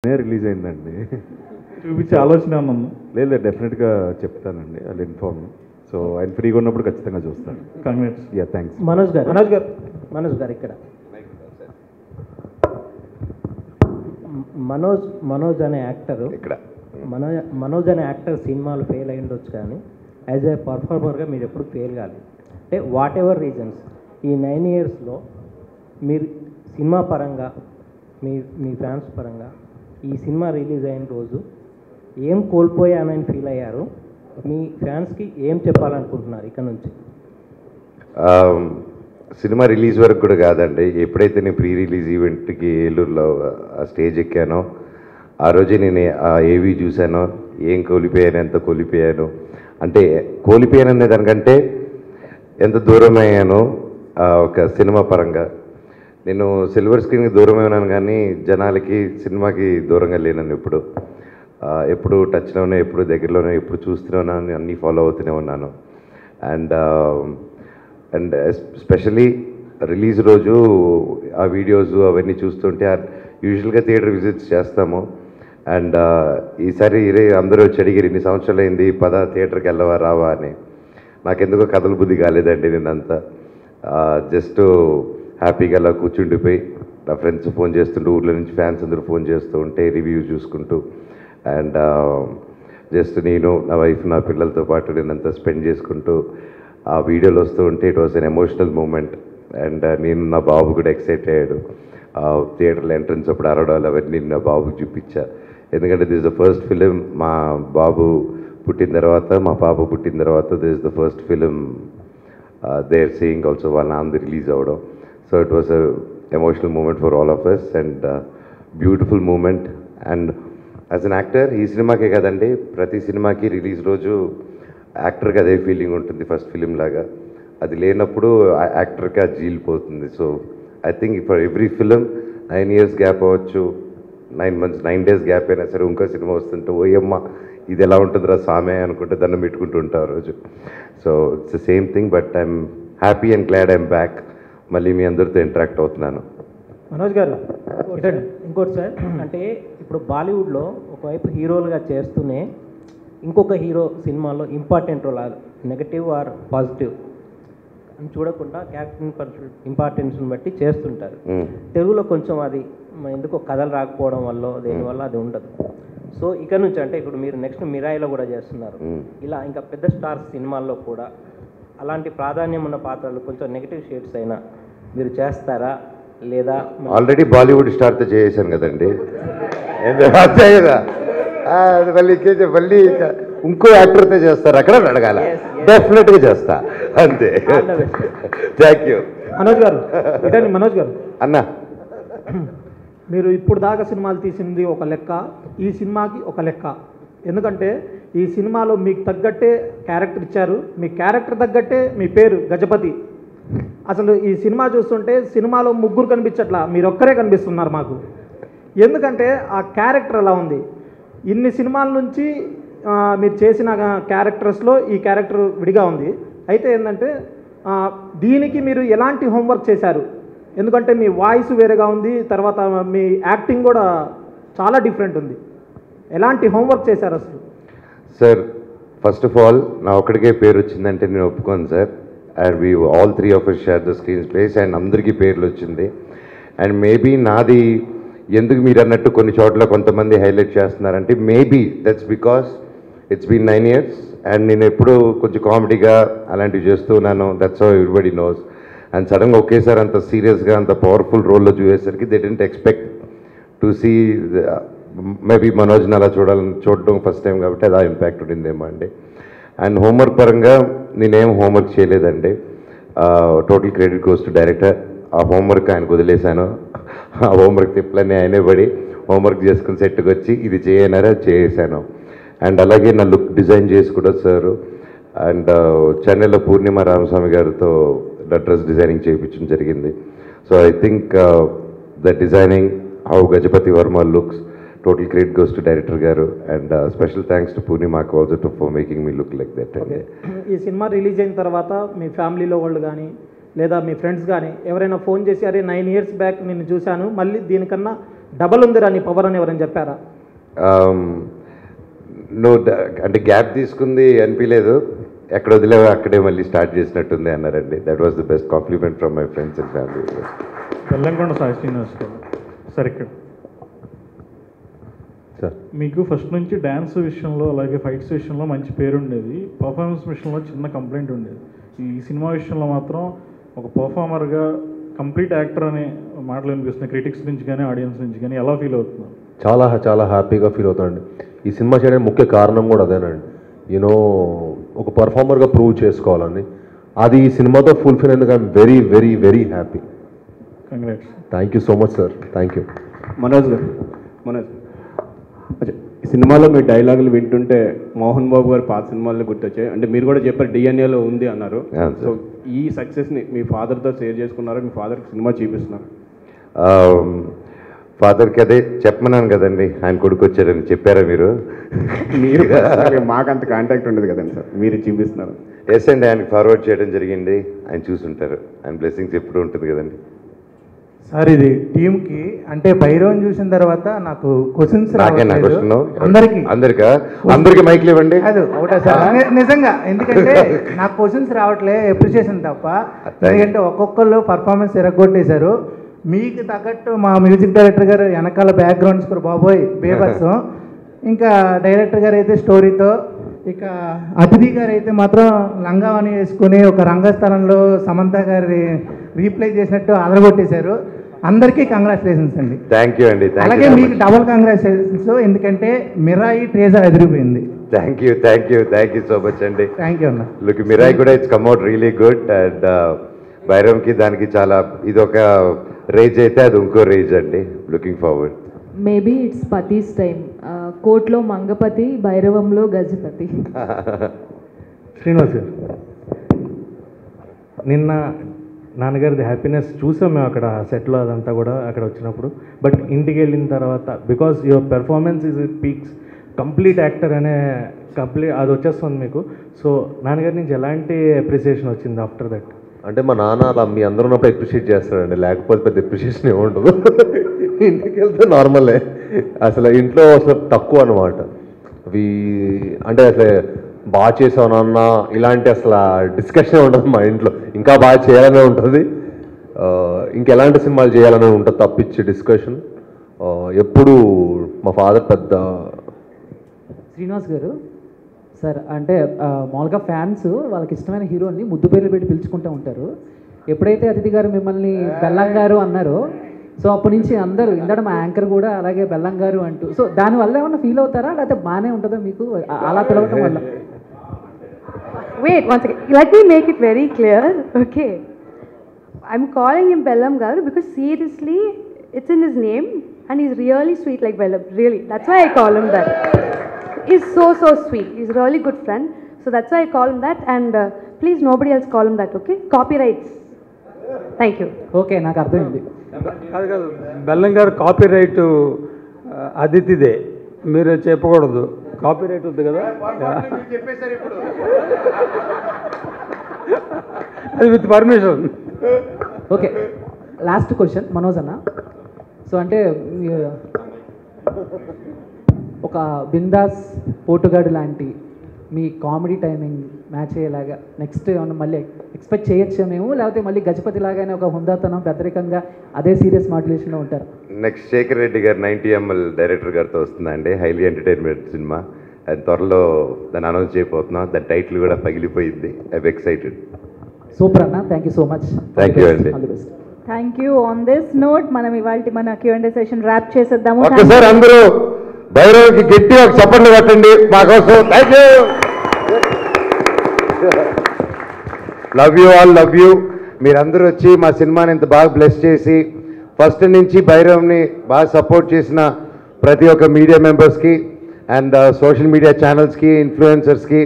Release అయిందండి. చూపించే ఆలోచన ఉన్నాము. లేదు డెఫినెట్గా చెప్తానండి, అది ఇన్ఫార్మ్. సో ఆయన ఫ్రీగా ఉన్నప్పుడు ఖచ్చితంగా చూస్తాను. కంగ్రాట్స్. Yeah thanks. మనోజ్ గారు ఇక్కడ మనోజ్ అనే యాక్టర్ ఇక్కడ మనోజ్ అనే యాక్టర్ సినిమాలు ఫెయిల్ అయి ఉండొచ్చు, కానీ యాజ్ ఏ పర్ఫార్మర్గా మీరు ఎప్పుడు ఫెయిల్ కాలేదు. అంటే వాట్ ఎవర్ రీజన్స్ ఈ 9 yearsలో మీరు సినిమా పరంగా మీ ఫ్యాన్స్ పరంగా ఈ సినిమా రిలీజ్ అయిన రోజు ఏం కోల్పోయానని ఫీల్ అయ్యారు, మీ ఫ్యాన్స్కి ఏం చెప్పాలనుకుంటున్నారు ఇక్కడ నుంచి? సినిమా రిలీజ్ వరకు కూడా కాదండి, ఎప్పుడైతే నేను ప్రీ రిలీజ్ ఈవెంట్కి ఏలూరులో ఆ స్టేజ్ ఎక్కానో ఆ రోజే నేను ఆ ఏవి చూశానో ఏం కోల్పోయాను, ఎంత కోల్పోయాను, అంటే కోల్పోయాను అనే దానికంటే ఎంత దూరం అయ్యానో ఒక సినిమా పరంగా. నేను సిల్వర్ స్క్రీన్కి దూరమే ఉన్నాను, కానీ జనాలకి సినిమాకి దూరంగా లేనని ఎప్పుడు టచ్లోనే, ఎప్పుడు దగ్గరలోనే, ఎప్పుడు చూస్తూనే ఉన్నాను, అన్నీ ఫాలో అవుతూనే ఉన్నాను. అండ్ స్పెషలీ రిలీజ్ రోజు ఆ వీడియోస్ అవన్నీ చూస్తుంటే యూజువల్గా థియేటర్ విజిట్స్ చేస్తాము. అండ్ ఈసారి అందరూ వచ్చి అడిగారు, ఇన్ని సంవత్సరాలు అయింది పద థియేటర్కి వెళ్ళవా రావా అని. నాకెందుకో కథల బుద్ధి కాలేదండి. నేనంతా జస్ట్ హ్యాపీగా అలా కూర్చుండిపోయి నా ఫ్రెండ్స్ ఫోన్ చేస్తుంటూ, ఊర్లో నుంచి ఫ్యాన్స్ అందరూ ఫోన్ చేస్తూ ఉంటే రివ్యూస్ చూసుకుంటూ, అండ్ జస్ట్ నేను నా వైఫ్ నా పిల్లలతో పాటు నేనంతా స్పెండ్ చేసుకుంటూ ఆ వీడియోలు వస్తూ ఉంటే it was an emotional moment. And నేను నా బాబు కూడా ఎక్సైట్ అయ్యాడు. థియేటర్లో ఎంట్రన్స్ అప్పుడు అరవడాలు అవన్నీ నా బాబుకి చూపించా. ఎందుకంటే దిస్ ద ఫస్ట్ ఫిలిం మా బాబు పుట్టిన తర్వాత, మా పాప పుట్టిన తర్వాత this the first film they are seeing also, వాళ్ళ నాన్నది రిలీజ్ అవ్వడం. So it was a emotional moment for all of us and beautiful moment. And as an actor ఈ సినిమాకే కదండి, ప్రతి సినిమాకి రిలీజ్ రోజు యాక్టర్కి అదే ఫీలింగ్ ఉంటుంది, ఫస్ట్ ఫిలిం లాగా. అది లేనప్పుడు యాక్టర్కి అది జీలిపోతుంది. So I think for every film 9 years gap అవ్వచ్చు, 9 months 9 days గ్యాప్ అయినా సరే ఇంకో సినిమా వస్తుంటే ఓయమ్మ ఇది ఎలా ఉంటుందిరా సామే అనుకుంటే దండం పెట్టుకుంటూ ఉంటాం రోజు. So it's the same thing, but I'm happy and glad I'm back. మళ్ళీ మీ అందరితో ఇంటరాక్ట్ అవుతున్నాను. మనోజ్ గారు ఇంకోటి సార్, అంటే ఇప్పుడు బాలీవుడ్లో ఒకవైపు హీరోలుగా చేస్తూనే ఇంకొక హీరో సినిమాలో important role, negative or positive అని చూడకుండా క్యారెక్టర్ ఇంపార్టెన్స్ని బట్టి చేస్తుంటారు. తెలుగులో కొంచెం అది ఎందుకో కథలు రాకపోవడం వల్ల దేనివల్ల అది ఉండదు. సో ఇక్కడ నుంచి అంటే ఇప్పుడు మీరు నెక్స్ట్ మిరాయిలో కూడా చేస్తున్నారు, ఇలా ఇంకా పెద్ద స్టార్స్ సినిమాల్లో కూడా అలాంటి ప్రాధాన్యం ఉన్న పాత్రలు కొంచెం నెగిటివ్ షేడ్స్ అయినా మీరు చేస్తారా లేదా? ఆల్రెడీ బాలీవుడ్ స్టార్తో చేసాను కదండి, అంతే కదా. మళ్ళీ ఇంకో యాక్టర్తో చేస్తారు అక్కడ అడగాల, డెఫినెట్గా చేస్తా, అంతే. Thank you. మనోజ్ గారు అన్న, మీరు ఇప్పుడు దాకా సినిమాలు తీసింది ఒక లెక్క, ఈ సినిమాకి ఒక లెక్క. ఎందుకంటే ఈ సినిమాలో మీకు తగ్గట్టే క్యారెక్టర్ ఇచ్చారు, మీ క్యారెక్టర్ తగ్గట్టే మీ పేరు గజపతి. అసలు ఈ సినిమా చూస్తుంటే సినిమాలో ముగ్గురు కనిపించట్లా, మీరు ఒక్కరే కనిపిస్తున్నారు మాకు. ఎందుకంటే ఆ క్యారెక్టర్ అలా ఉంది. ఇన్ని సినిమాల నుంచి మీరు చేసిన క్యారెక్టర్స్లో ఈ క్యారెక్టర్ విడిగా ఉంది. అయితే ఏంటంటే దీనికి మీరు ఎలాంటి హోంవర్క్ చేశారు? ఎందుకంటే మీ వాయిస్ వేరేగా ఉంది, తర్వాత మీ యాక్టింగ్ కూడా చాలా డిఫరెంట్ ఉంది. ఎలాంటి హోంవర్క్ చేశారు అసలు? సార్ ఫస్ట్ ఆఫ్ ఆల్ నా ఒక్కడికే పేరు వచ్చిందంటే నేను ఒప్పుకోను sir. And we all 3 of us share the screen space and అందరికీ పేర్లు వచ్చింది. అండ్ మేబీ నాది ఎందుకు మీరు అన్నట్టు కొన్ని చోట్ల కొంతమంది హైలైట్ చేస్తున్నారంటే maybe that's because it's been 9 years and నేను ఎప్పుడూ కొంచెం కామెడీగా అలాంటివి చేస్తూ ఉన్నాను. That's how everybody knows. And సడన్గా ఒకేసారి అంత సీరియస్గా అంత పవర్ఫుల్ రోల్లో చూసేసరికి they didn't expect to see. Maybe మనోజ్ని అలా చూడడం ఫస్ట్ టైం కాబట్టి అలా ఇంపాక్ట్ ఉండిందేమో అండి. అండ్ హోంవర్క్ పరంగా నేనేం హోంవర్క్ చేయలేదండి. Total credit goes to director. ఆ హోంవర్క్ ఆయనకు వదిలేశాను. ఆ హోంవర్క్ తిప్పలన్నీ ఆయనే పడి హోంవర్క్ చేసుకుని సెట్కి వచ్చి ఇది చేయనారా చేసాను. అండ్ అలాగే నా లుక్ డిజైన్ చేసి కూడా సార్. అండ్ చెన్నైలో పూర్ణిమ రామస్వామి గారితో డ్రెస్ డిజైనింగ్ చేయించడం జరిగింది. So I think the designing how Gajapati Varma looks, total credit goes to director గారు. అండ్ స్పెషల్ థ్యాంక్స్ టు పూర్ణిమాకు also for making me look like that. ఈ సినిమా రిలీజ్ అయిన తర్వాత మీ ఫ్యామిలీలో వాళ్ళు కానీ లేదా మీ ఫ్రెండ్స్ కానీ ఎవరైనా ఫోన్ చేసి అరే 9 years బ్యాక్ నిన్ను చూశాను, మళ్ళీ దీనికన్నా డబల్ ఉందిరా నీ పవర్ అని ఎవరైనా చెప్పారా? నువ్వు అంటే గ్యాప్ తీసుకుంది అనిపించలేదు, ఎక్కడ వదిలేవో అక్కడే మళ్ళీ స్టార్ట్ చేసినట్టుంది అన్నారండి. That was the best compliment from my friends and family. Bellamkonda Sai Srinivas గారు సార్, ఇక్కడ సార్ మీకు ఫస్ట్ నుంచి డ్యాన్స్ విషయంలో అలాగే ఫైట్స్ విషయంలో మంచి పేరు ఉండేది, పర్ఫార్మెన్స్ విషయంలో చిన్న కంప్లైంట్ ఉండేది. ఈ సినిమా విషయంలో మాత్రం ఒక పర్ఫార్మర్గా కంప్లీట్ యాక్టర్ అనే మాటలు వినిపిస్తున్నాయి క్రిటిక్స్ నుంచి కానీ ఆడియన్స్ నుంచి కానీ. ఎలా ఫీల్ అవుతున్నారు? చాలా చాలా హ్యాపీగా ఫీల్ అవుతానండి. ఈ సినిమా చేయడానికి ముఖ్య కారణం కూడా అదేనండి. యూనో ఒక పర్ఫార్మర్గా ప్రూవ్ చేసుకోవాలని, అది ఈ సినిమాతో ఫుల్ఫిల్ అయిందుకు I'm very very very happy. Congrats. Thank you so much sir, thank you. Manoj గారు, మనోజ్ అచ్చా, ఈ సినిమాలో మీ డైలాగులు వింటుంటే మోహన్ బాబు గారు పాత సినిమాల్లో గుర్తొచ్చాయి. అంటే మీరు కూడా చెప్పారు డిఎన్ఏలో ఉంది అన్నారు. సో ఈ సక్సెస్ని మీ ఫాదర్తో షేర్ చేసుకున్నారా? మీ ఫాదర్కి సినిమా చూపిస్తున్నారు? ఫాదర్కి అదే చెప్పమన్నాను కదండి, ఆయన కొడుకు వచ్చారని చెప్పారా మీరు? మీరు మాకంత కాంటాక్ట్ ఉండదు కదండి సార్, మీరు చూపిస్తున్నారు. ఎస్ అండి, ఆయనకి ఫార్వర్డ్ చేయడం జరిగింది, ఆయన చూసుంటారు. ఆయన బ్లెస్సింగ్స్ ఎప్పుడు ఉంటుంది కదండి. సార్ ఇది టీంకి అంటే భైరవం చూసిన తర్వాత నాకు క్వశ్చన్స్ నాకేనా క్వశ్చన్? అందరికి అందరికి మైక్లు ఇవ్వండి. అది ఒకటే సార్, నిజంగా. ఎందుకంటే నాకు క్వశ్చన్స్ రావట్లే, అప్రిషియేషన్ తప్ప. ఎందుకంటే ఒక్కొక్కళ్ళు పర్ఫార్మెన్స్ ఎరగొట్టేశారు. మీకు తగ్గట్టు మా మ్యూజిక్ డైరెక్టర్ గారు వెనకాల బ్యాక్గ్రౌండ్ స్కోర్ బాబోయ్ బేబస్, ఇంకా డైరెక్టర్ గారు అయితే స్టోరీతో, ఇక అతిథి గారు అయితే మాత్రం లంగావని వేసుకుని ఒక రంగస్థలంలో సమంత గారి రీప్లే చేసినట్టు అదరగొట్టేశారు. అందరికీ కంగ్రాచులేషన్స్ అండి. థ్యాంక్ యూ అండి. అలాగే మీకు డబుల్ కంగ్రాచులేషన్స్, ఎందుకంటే మిరాయి ట్రేజర్ ఎదిరిపోయింది. థ్యాంక్ యూ సో మచ్ అండి. థ్యాంక్ యూ అన్న. లుక్, మిరాయి కూడా it's come out really good. And భైరవంకి దానికి చాలా ఇదొక రేజ్ అయితే అది ఇంకో రేజ్ అండి. Looking forward. మేబీ ఇట్స్ పతీస్ టైం. కోర్టులో మంగపతి, భైరవంలో గజపతి. శ్రీనివాస్ గారు, నిన్న నాన్నగారిది హ్యాపీనెస్ చూసాం మేము అక్కడ సెట్లో, అదంతా కూడా అక్కడ వచ్చినప్పుడు. బట్ ఇంటికి వెళ్ళిన తర్వాత because your performance is it peaks, complete actor అనే అది వచ్చేస్తుంది మీకు. సో నాన్నగారి నుంచి ఎలాంటి అప్రిసియేషన్ వచ్చింది ఆఫ్టర్ దట్? అంటే మా నాన్న అలా మీ అందరూ ఉన్నప్పుడు అప్రిషియేట్ చేస్తాడండి, లేకపోతే పెద్ద అప్రిషియేషన్ ఏముండదు. ఇంటికి వెళ్తే నార్మలే, అసలు ఇంట్లో అసలు తక్కువ అనమాట. అంటే అసలు బాగా చేసావు నాన్న ఇలాంటి అసలు డిస్కషన్ ఉండదు మా ఇంట్లో. ఇంకా బాగా చేయాలనే ఉంటుంది, ఇంకెలాంటి సినిమాలు చేయాలనే ఉంటుంది తప్పించి డిస్కషన్. ఎప్పుడు మా ఫాదర్ పెద్ద. శ్రీనివాస్ గారు సార్, అంటే మామూలుగా ఫ్యాన్స్ వాళ్ళకి ఇష్టమైన హీరోని ముద్దు పేర్లు పెట్టి పిలుచుకుంటూ ఉంటారు. ఎప్పుడైతే అతిథి గారు మిమ్మల్ని బెల్లం గారు అన్నారో, సో అప్పటి నుంచి అందరూ ఇందాక మా యాంకర్ కూడా అలాగే బెల్లం గారు అంటూ, సో దానివల్ల ఏమన్నా ఫీల్ అవుతారా, లేకపోతే బాగానే ఉంటుందా మీకు అలా పిలవటం వల్ల? Wait, once again, let me make it very clear, okay? I'm calling him Bellam Garu because seriously, it's in his name and he's really sweet like Bellam, really. That's why I call him that. He's so sweet. He's a really good friend. So that's why I call him that, and please nobody else call him that, okay? Copyrights. Thank you. Okay, నాకు అర్థమైంది. కాదు, బెల్లం గారు copy right అదితిదే, మీరు చెప్పకూడదు. Copy right ఉంది కదా, అది with permission. Okay, last question Manoj అన్న. సో అంటే ఒక బిందాస్, పోటుగాడు లాంటి మీ కామెడీ టైమింగ్ మ్యాచ్ అయ్యేలాగా నెక్స్ట్ ఏమన్నా మళ్ళీ ఎక్స్పెక్ట్ చేయొచ్చా మేము, లేకపోతే మళ్ళీ గజపతి లాగానే ఒక హుందాతనం పెద్దరికంగా అదే సీరియస్ మాడ్యులేషన్లో ఉంటారు? నెక్స్ట్ శేఖర్ రెడ్డి గారు 90 ml డైరెక్టర్ గారితో వస్తుందండి, హైలీ ఎంటర్టైన్మెంట్ సినిమా. అది త్వరలో దాన్ని అనౌన్స్ చేయబోతున్నాం. దాని టైటిల్ కూడా పగిలిపోయింది. I excited. సూపర్ అన్న, thank you so much. Thank you అండి. All the best. Thank you. On this note మనం ఇవాళ మన Q&A సెషన్ ర్యాప్ చేసేద్దాము. ఒకసారి అందరూ భైరవ్కి గట్టి ఒక చప్పట్లు కట్టండి మా కోసం. Thank you. Love you all, love you. మీరందరూ వచ్చి మా సినిమాని ఇంత బాగా బ్లెస్ చేసి ఫస్ట్ నుంచి భైరవ్ని బాగా సపోర్ట్ చేసిన ప్రతి ఒక్క మీడియా మెంబర్స్కి అండ్ సోషల్ మీడియా ఛానల్స్కి, ఇన్ఫ్లుయెన్సర్స్కి,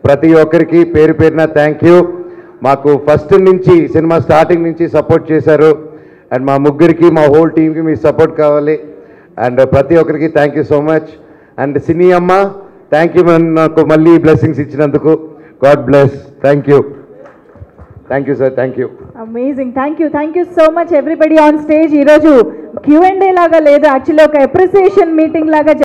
ప్రతి ఒక్కరికి పేరు పేరున థ్యాంక్ యూ. మాకు ఫస్ట్ నుంచి సినిమా స్టార్టింగ్ నుంచి సపోర్ట్ చేశారు. అండ్ మా ముగ్గురికి, మా హోల్ టీమ్కి మీ సపోర్ట్ కావాలి. అండ్ ప్రతి ఒక్కరికి thank you so much. And సినీ అమ్మ థ్యాంక్ యూ, నాకు మళ్ళీ బ్లెస్సింగ్స్ ఇచ్చినందుకు. God bless. Thank you. Thank you sir, thank you. Amazing, thank you so much everybody on stage. ఈరోజు Q&A లాగా లేదు, యాక్చువల్లీ ఒక అప్రిసియేషన్ మీటింగ్ లాగా